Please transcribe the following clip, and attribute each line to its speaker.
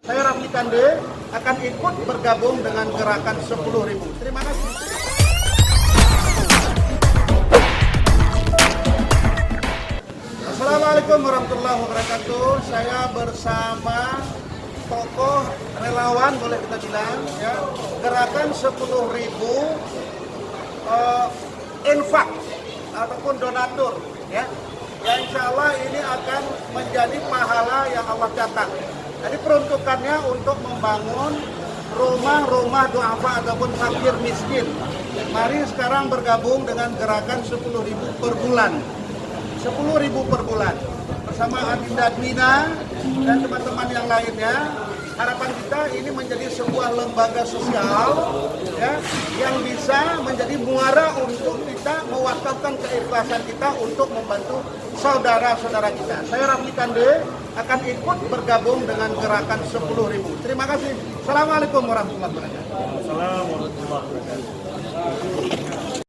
Speaker 1: Saya Rafli Kande akan ikut bergabung dengan gerakan 10.000. Terima kasih. Assalamualaikum warahmatullahi wabarakatuh. Saya bersama tokoh relawan, boleh kita bilang, ya, gerakan 10.000 infak ataupun donatur, ya. Ya, insya Allah ini akan menjadi pahala yang Allah catat. Jadi peruntukannya untuk membangun rumah-rumah duafa ataupun fakir miskin. Mari sekarang bergabung dengan gerakan 10.000 per bulan. 10.000 per bulan. Bersama Adinda Admina dan teman-teman yang lainnya. Harapan kita ini menjadi sebuah lembaga sosial, ya, yang bisa menjadi muara untuk kita mewakafkan keikhlasan kita untuk membantu saudara-saudara kita. Saya Rafli Kande akan ikut bergabung dengan gerakan 10.000. Terima kasih. Assalamualaikum warahmatullahi wabarakatuh.
Speaker 2: Assalamualaikum warahmatullahi wabarakatuh.